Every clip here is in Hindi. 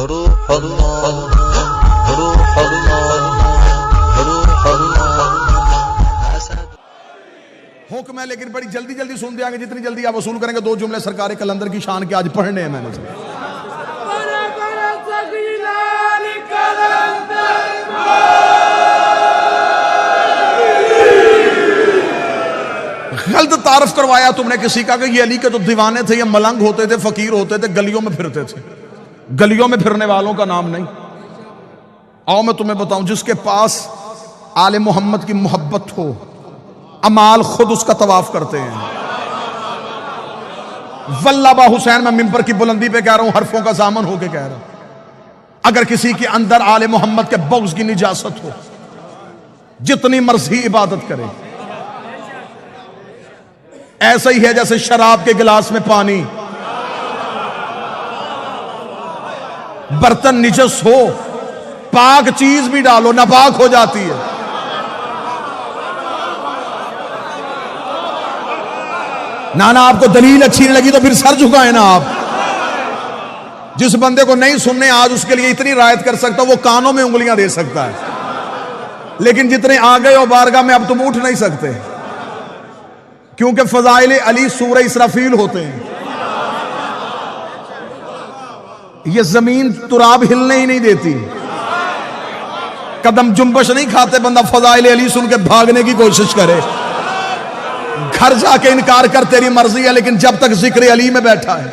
रूह अल्लाह, रूह अल्लाह, रूह अल्लाह। हुक्म है लेकिन बड़ी जल्दी जल्दी सुन दिया, जितनी जल्दी आप वसूल करेंगे। दो जुमले सरकार कलंदर की शान के आज पढ़ने हैं मैंने से। गलत तारफ करवाया तुमने किसी का कि ये अली के तो दीवाने थे, ये मलंग होते थे, फकीर होते थे, गलियों में फिरते थे। गलियों में फिरने वालों का नाम नहीं। आओ मैं तुम्हें बताऊं, जिसके पास आले मोहम्मद की मोहब्बत हो, अमाल खुद उसका तवाफ करते हैं। वल्लाबा हुसैन, मैं मिंबर की बुलंदी पे कह रहा हूं, हरफों का सामन होके कह रहा हूं। अगर किसी के अंदर आले मोहम्मद के बग़्ज़ की निजासत हो, जितनी मर्जी इबादत करे। ऐसा ही है जैसे शराब के गिलास में पानी, बर्तन निजस हो, पाक चीज भी डालो नापाक हो जाती है। नाना आपको दलील अच्छी नहीं लगी तो फिर सर झुकाए ना आप। जिस बंदे को नहीं सुनने आज उसके लिए इतनी रायत कर सकता वो कानों में उंगलियां दे सकता है, लेकिन जितने आ गए हो बारगाह में अब तुम उठ नहीं सकते, क्योंकि फजाइल अली सूरह इसराफील होते हैं। ये जमीन तुराब हिलने ही नहीं देती, कदम जुम्बश नहीं खाते। बंदा फजाइल अली सुन के भागने की कोशिश करे, घर जाके इनकार कर तेरी मर्जी है, लेकिन जब तक जिक्र अली में बैठा है,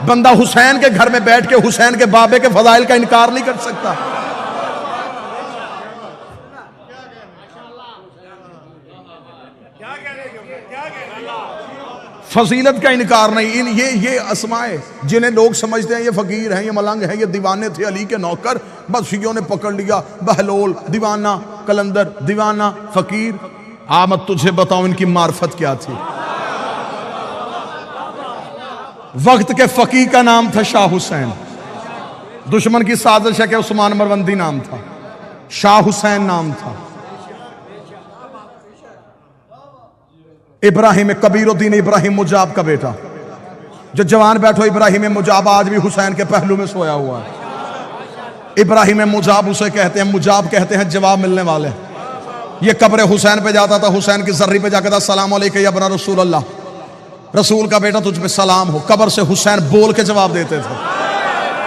बंदा हुसैन के घर में बैठ के हुसैन के बाबे के फजाइल का इनकार नहीं कर सकता। फजीलत का इनकार नहीं। इन ये अस्माए जिन्हें लोग समझते हैं ये फकीर हैं, ये मलंग हैं, ये दीवाने थे अली के नौकर, बस शियों ने पकड़ लिया। बहलोल दीवाना, कलंदर दीवाना, फकीर। मैं तुझे बताऊं इनकी मार्फत क्या थी। वक्त के फकीर का नाम था शाह हुसैन। दुश्मन की साजिश है कि उस्मान मरवंदी नाम था, शाह हुसैन नाम था। इब्राहिम कबीरुद्दीन इब्राहिम मुजाब का बेटा। जो जवान बैठो, इब्राहिम मुजाब आज भी हुसैन के पहलू में सोया हुआ है। इब्राहिम मुजाब उसे कहते हैं, मुजाब कहते हैं जवाब मिलने वाले। ये कब्र हुसैन पे जाता था, हुसैन की जर्री पे जाकर था, सलाम अलैका या बना रसूल अल्लाह, रसूल का बेटा तुझ पे सलाम हो। कब्र से हुसैन बोल के जवाब देते थे,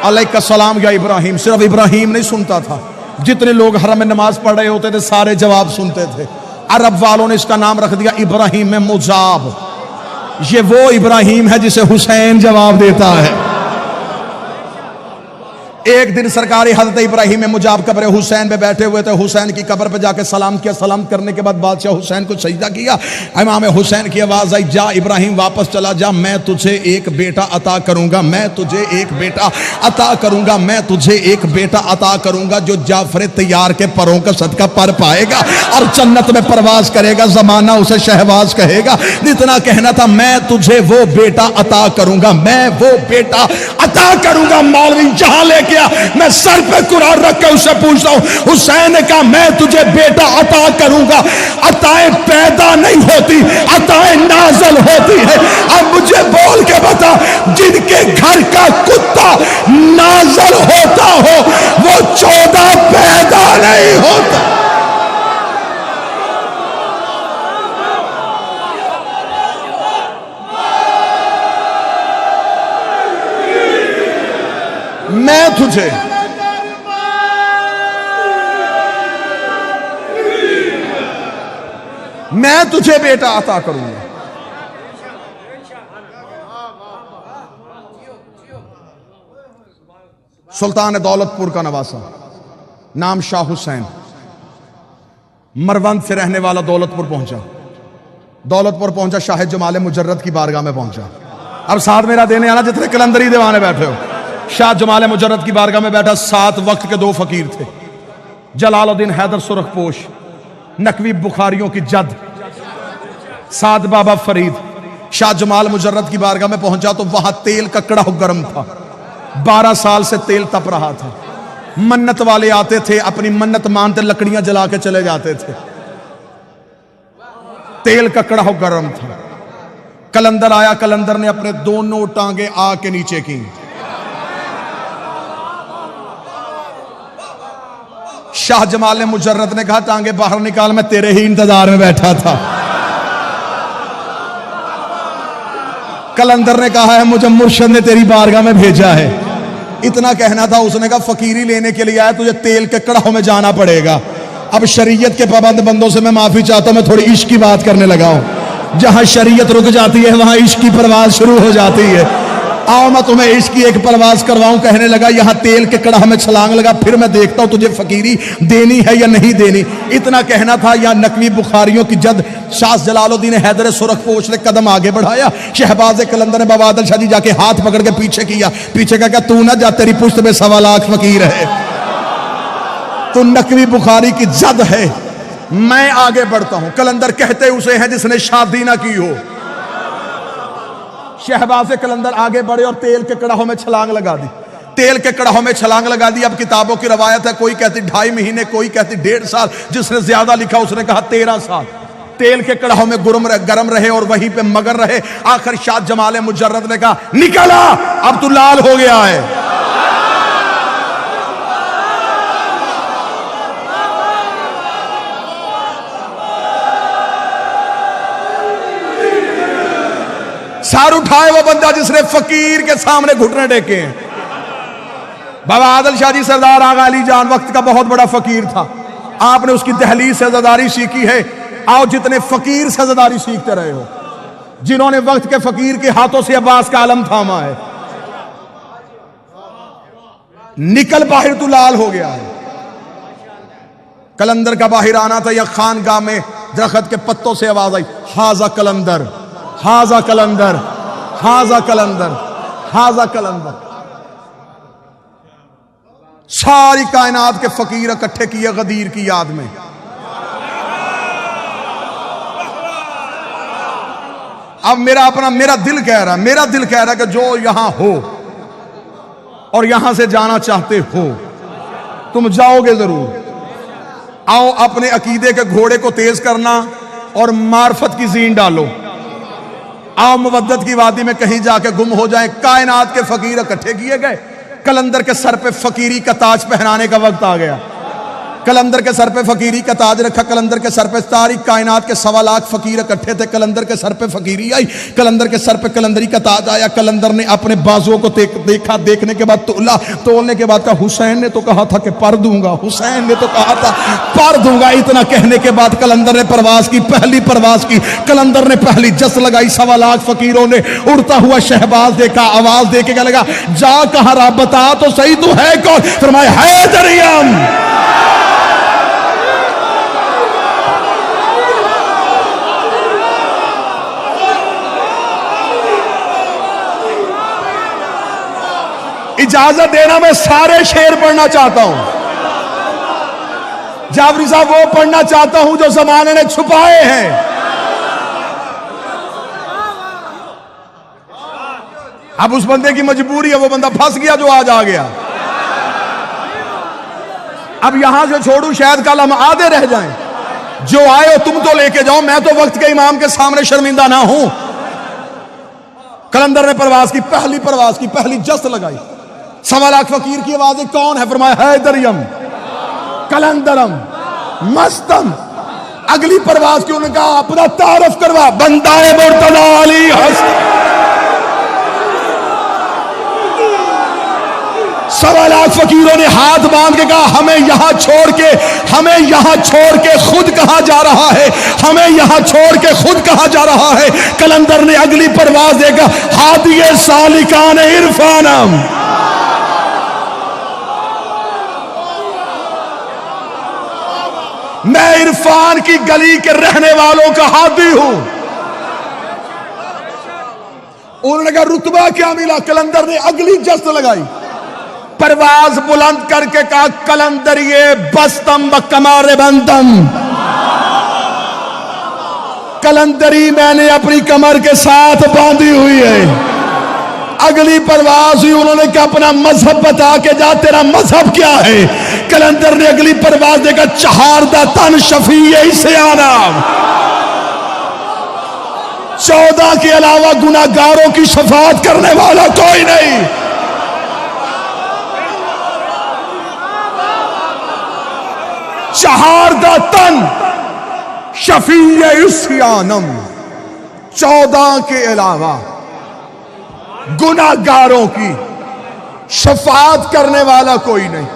अलैका सलाम या इब्राहिम। सिर्फ इब्राहिम नहीं सुनता था, जितने लोग हरम में नमाज पढ़ रहे होते थे सारे जवाब सुनते थे। अरब वालों ने इसका नाम रख दिया इब्राहिम मुजाब। ये वो इब्राहिम है जिसे हुसैन जवाब देता है। एक दिन सरकारी हजरत इब्राहिम मुजाब कब्र हुसैन पे बैठे हुए थे। हुसैन की कब्र पे जाके सलाम किया। सलाम करने के बाद बादशाह हुसैन को सजदा किया। इमाम हुसैन की आवाज आई, जा इब्राहिम वापस चला जा, मैं तुझे एक बेटा अता करूंगा, मैं तुझे एक बेटा अता करूंगा, मैं तुझे एक बेटा अता करूंगा जो जाफर तैयार के परों का सदका पर पाएगा और जन्नत में परवाज करेगा, जमाना उसे शहबाज कहेगा। इतना कहना था, मैं तुझे वो बेटा अता करूंगा, मैं वो बेटा अता करूंगा। मौलवी जहां लेके मैं सर पे कुरान रख के उससे पूछता हूं, हुसैन का मैं तुझे बेटा अता करूंगा। अताएं पैदा नहीं होती, अताएं नाज़िल होती है। अब मुझे बोल के बता, जिनके घर का कुत्ता नाज़िल होता हो वो 14 पैदा नहीं होता। मैं तुझे बेटा अता करूंगा। सुल्तान दौलतपुर का नवासा, नाम शाह हुसैन, मरवंद से रहने वाला दौलतपुर पहुंचा। दौलतपुर पहुंचा, शाह जमाल मुजर्रद की बारगाह में पहुंचा। अब साथ मेरा देने आना जितने कलंदरी दीवाने बैठे हो। शाह जमाल मुजर्रद की बारगाह में बैठा। 7 वक्त के 2 फकीर थे, जलालुद्दीन हैदर सुरखपोश, नकवी बुखारियों की जद, साद बाबा फरीद। शाह जमाल मुजर्रद की बारगाह में पहुंचा तो वहां तेल ककड़ा गर्म था। 12 साल से तेल तप रहा था। मन्नत वाले आते थे, अपनी मन्नत मानते लकड़ियां जला के चले जाते थे। तेल ककड़ा गर्म था। कलंदर आया, कलंदर ने अपने दोनों टांगे आग के नीचे की। शाह जमाल मुजर्रद ने कहा टांगे बाहर निकाल, मैं तेरे ही इंतजार में बैठा था। कलंदर ने कहा है मुझे मुर्शद ने तेरी बारगाह में भेजा है। इतना कहना था, उसने कहा फकीरी लेने के लिए आया, तुझे तेल के कड़ाहों में जाना पड़ेगा। अब शरीयत के पाबंद बंदों से मैं माफी चाहता हूं, मैं थोड़ी इश्क की बात करने लगा हूं। जहां शरीयत रुक जाती है वहां इश्क की परवाज शुरू हो जाती है। आओ मैं तुम्हें इश्क की एक परवाज करवाऊं। कहने लगा यहां तेल के कड़ाह में छलांग लगा, फिर मैं देखता हूं तुझे फकीरी देनी है या नहीं देनी। इतना कहना था, या नकवी बुखारियों की जद शाह जलालुद्दीन हैदर सुरखपोश ने कदम आगे बढ़ाया। शहबाज कलंदर ने बाबा आदिल शाह जी जाके हाथ पकड़ के पीछे किया। पीछे का क्या, तू ना जा, तेरी पुश्त में 1.25 लाख फकीर है, तो नकवी बुखारी की जद है, मैं आगे बढ़ता हूं। कलंदर कहते उसे हैं जिसने शादी ना की हो। शहबाज कलंदर आगे बढ़े और तेल के कड़ाहों में छलांग लगा दी। तेल के कड़ाहों में छलांग लगा दी। अब किताबों की रवायत है, कोई कहती 2.5 महीने, कोई कहती 1.5 साल। जिसने ज्यादा लिखा उसने कहा 13 साल तेल के कड़ाहों में गरम रहे और वहीं पे मगर रहे। आखिर शाह जमाल मुजर्रद ने कहा निकला, अब तू लाल हो गया है। सार उठाए वो बंदा जिसने फकीर के सामने घुटने टेके हैं। बाबा आदिल शाह जी सरदार आगा अली जान वक्त का बहुत बड़ा फकीर था। आपने उसकी दहलीज से ज़दारी सीखी है। आओ जितने फकीर से ज़दारी सीखते रहे हो, जिन्होंने वक्त के फकीर के हाथों से अब्बास का आलम थामा है, निकल बाहर तू लाल हो गया है। कलंदर का बाहर आना था, या खानगाह में दरख्त के पत्तों से आवाज आई, हाजा कलंदर, हाजा कलंदर, हाजा कलंदर, हाजा कलंदर। सारी कायनात के फकीर इकट्ठे किए गदीर की याद में। अब मेरा दिल कह रहा है कि जो यहां हो और यहां से जाना चाहते हो, तुम जाओगे जरूर। आओ अपने अकीदे के घोड़े को तेज करना और मार्फत की जीन डालो। आओ मुवद्दत की वादी में कहीं जाके गुम हो जाए। कायनात के फकीर इकट्ठे किए गए। कलंदर के सर पे फकीरी का ताज पहनाने का वक्त आ गया। कलंदर के सर पे फकीरी का ताज रखा। कलंदर के सर पे सारी कायनात के 1.25 लाख फकीर इकट्ठे थे। कलंदर के सर पे फकीरी आई। कलंदर के सर पे कलंदरी का ताज आया। कलंदर ने अपने बाजुओं को देखा। देखने के बाद तोला। तोलने के बाद कहा हुसैन ने तो कहा था कि पर दूंगा, हुसैन ने तो कहा था पर दूंगा। इतना कहने के बाद कलंदर ने परवाज की, पहली परवाज की। कलंदर ने पहली जस लगाई। 1.25 लाख फकीरों ने उड़ता हुआ शहबाज देखा। आवाज दे के लगा, जा कहा रहा, बता तो सही तू है कौन? फरमाया हैदरियम। इजाजत देना, मैं सारे शेर पढ़ना चाहता हूं। जाफरी साहब वो पढ़ना चाहता हूं जो जमाने ने छुपाए हैं। अब उस बंदे की मजबूरी है, वो बंदा फंस गया जो आज आ गया। अब यहां से छोड़ू, शायद कल हम आधे रह जाएं। जो आए हो तुम तो लेके जाओ, मैं तो वक्त के इमाम के सामने शर्मिंदा ना हूं। कलंदर ने परवाज की, पहली परवाज की, पहली जस्त लगाई। 1.25 लाख फकीर की आवाजें कौन है? फरमाया हैदरियम, कलंदरम, मस्तम। अगली परवाज की उन्होंने कहा अपना तारफ करवा, बंदाए मुर्तजा अली हसन। 1.25 लाख फकीरों ने हाथ बांध के कहा हमें यहां छोड़ के खुद कहां जा रहा है, हमें यहां छोड़ के खुद कहां जा रहा है। कलंदर ने अगली परवाज देगा, हादिए सालिकान इरफानम। मैं इरफान की गली के रहने वालों का हादी हूं। उन्होंने कहा रुतबा क्या मिला? कलंदर ने अगली जस्त लगाई, परवाज बुलंद करके कहा कलंदरिए बस्तम व कमारे बंदम। कलंदरी मैंने अपनी कमर के साथ बांधी हुई है। अगली परवाज हुई, उन्होंने कहा अपना मजहब बता के जा, तेरा मजहब क्या है? कलंदर ने अगली परवाज देखा, चहारदा तन शफी इसे आना। 14 के अलावा गुनाहगारों की शफाअत करने वाला कोई नहीं। चहारदा तन शफीए इस्यानम, 14 के अलावा गुनाहगारों की शफाअत करने वाला कोई नहीं।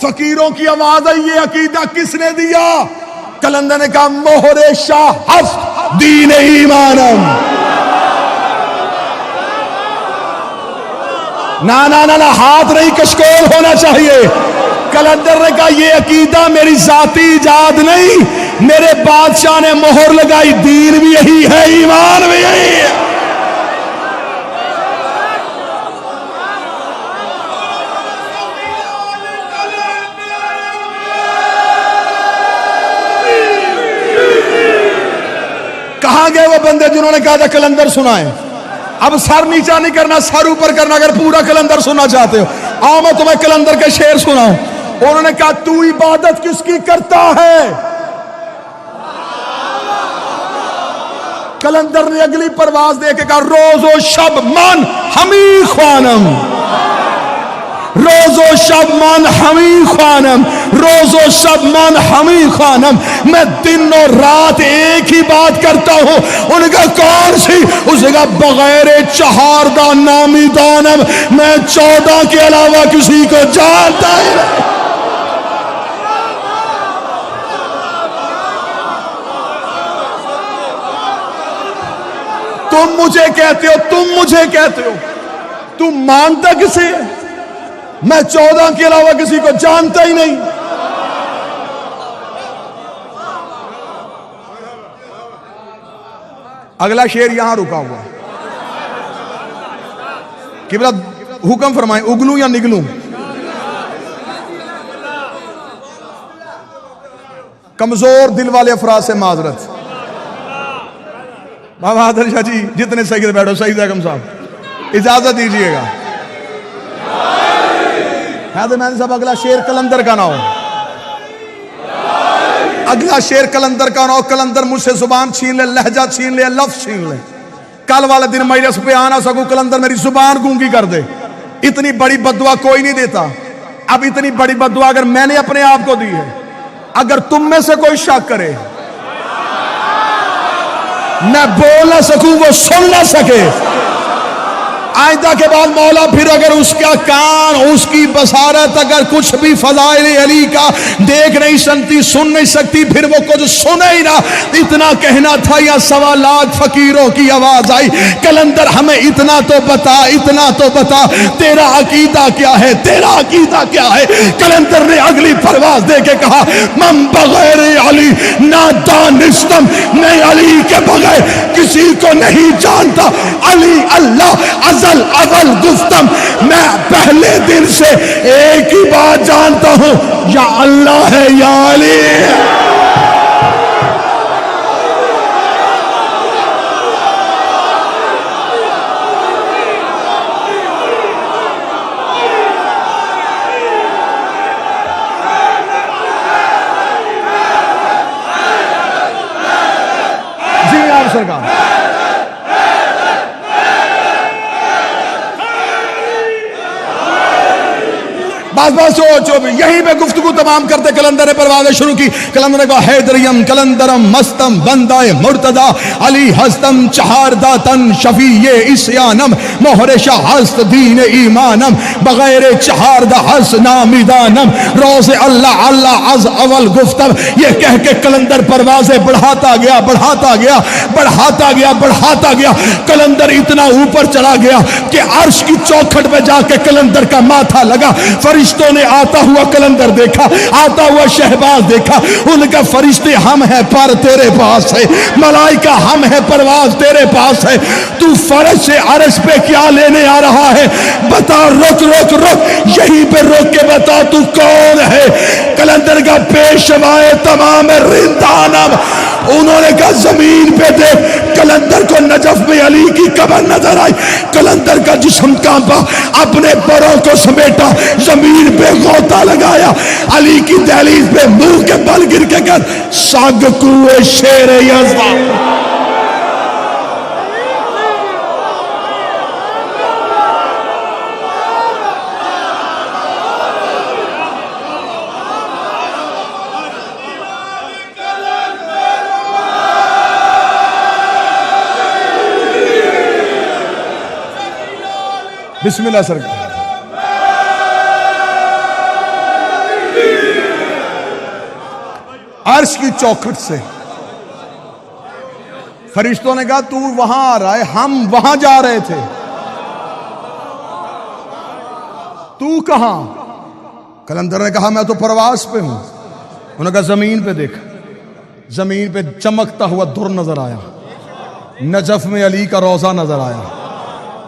फकीरों की आवाज है, ये अकीदा किसने दिया? कलंदर ने कहा मोहरे शाह हफ्त दीन ईमानम। ना ना ना ना, हाथ नहीं कशकोल होना चाहिए। कलंदर ने कहा ये अकीदा मेरी जाती इजाद नहीं, मेरे बादशाह ने मोहर लगाई, दीन भी यही है, ईमान भी यही है। कहां गए वो बंदे जिन्होंने कहा था कलंदर सुनाए? अब सर नीचा नहीं करना, सर ऊपर करना। अगर पूरा कलंदर सुनना चाहते हो, आओ मैं तुम्हें कलंदर के शेर सुनाऊं। उन्होंने कहा तू इबादत किसकी करता है? कलंदर ने अगली परवाज दे के कहा रोजो शब मन हमी ख्वानम, रोजो शब मन हमी ख्वानम, रोजो शब मन हमी ख्वानम। मैं दिन और रात एक ही बात करता हूं। उनका कौन सी? उसका बगैर चहारदा नामी दानम, मैं 14 के अलावा किसी को जानता ही नहीं। तुम मुझे कहते हो, तुम मुझे कहते हो, तुम मानता किसे है? मैं 14 के अलावा किसी को जानता ही नहीं। अगला शेर यहां रुका हुआ कि बड़ा हुक्म फरमाए, उगलू या निगलू? कमजोर दिल वाले अफराद से माजरत। बाबा आदर शाह जी जितने सही बैठो, सही बेगम साहब इजाजत दीजिएगा। मैंने साहब अगला शेर कलंदर का ना हो, अगला शेर कलंदर का ना हो। कलंदर मुझसे जुबान छीन ले, लहजा छीन ले, लफ्ज छीन ले, कल वाला दिन मजलिस पे आना सकूं, कलंदर मेरी जुबान गूंगी कर दे। इतनी बड़ी बद्दुआ कोई नहीं देता। अब इतनी बड़ी बद्दुआ अगर मैंने अपने आप को दी है, अगर तुम में से कोई शक करे, मैं बोल ना सकूं, वो सुन ना सके, आइंदा के बाद मौला फिर अगर उसका कान, उसकी बसारत अगर कुछ भी फजाइल अली का देख नहीं सकती, सुन नहीं सकती, फिर वो कुछ सुने ही ना। इतना कहना था या 1.25 लाख फकीरों की आवाज आई, कलंदर हमें इतना तो बता, इतना तो बता, तेरा अकीदा क्या है, तेरा अकीदा क्या है? कलंदर ने अगली परवाज दे के कहा मम बगैर अली ना दानिस्तम, मैं अली के बगैर किसी को नहीं जानता। अली अल्लाह अजल अवल गुफ्तम, मैं पहले दिन से एक ही बात जानता हूं, या अल्लाह है या अली है। जी आप सरकार, बस जो यहीं पे गुफ्तगू तमाम करते कलंदर ने परवाज़ें शुरू की। कलंदर ने कहा हैदरियम कलंदरम मस्तम बंदाए मुर्तदा अली हस्तम चहारदा तन शफीए इस्यानम मोहरे शाह हस्त दीन ईमानम बगैर चहारदा हस नामिदानम रोज़े अल्लाह अल्लाह अज अवल गुफ्तम। ये कह के कलंदर परवाज़ें बढ़ाता गया, बढ़ाता गया, बढ़ाता गया, बढ़ाता गया। कलंदर इतना ऊपर चला गया कि अर्श की चौखट पे जाके कलंदर का माथा लगा। फरिश्तों ने आता हुआ कलंदर देखा, आता हुआ शहबाज देखा। उनका फरिश्ते हम हैं पर तेरे पास है, मलाइका हम हैं परवाज तेरे पास है। तू फर्श से अर्श पे क्या लेने आ रहा है? बता, रुक रुक रुक, यहीं पे रोक के बता तू कौन है? कलंदर का पेशवाए तमाम रिंदानम। उन्होंने कहा जमीन पे देख। कलंदर को नजफ में अली की कब्र नजर आई। कलंदर का जिस्म कांपा, अपने परों को समेटा, जमीन पे गोता लगाया, अली की दहलीज पे मुंह के बल गिर के कर साग कुए शेर यज़्दा। बिस्मिल्लाह सरकार। अर्श की चौखट से फरिश्तों ने कहा तू वहां आ रहा है, हम वहां जा रहे थे, तू कहां? कलंदर ने कहा मैं तो परवास पे हूं। उन्होंने कहा जमीन पे देख। जमीन पे चमकता हुआ दुर नजर आया, नजफ में अली का रोजा नजर आया।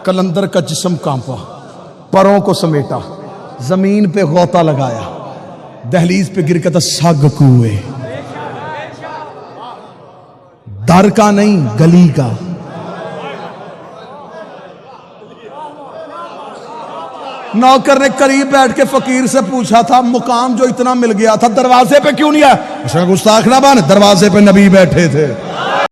कलंदर का जिस्म कांपा, परों को समेटा, जमीन पे गौता लगाया, दहलीज पे गिर के था सग कुए। दर का नहीं, गली का। नौकर ने करीब बैठ के फकीर से पूछा था मुकाम जो इतना मिल गया था दरवाजे पे क्यों नहीं आया? उसने गुस्ताख ना बन, दरवाजे पे नबी बैठे थे।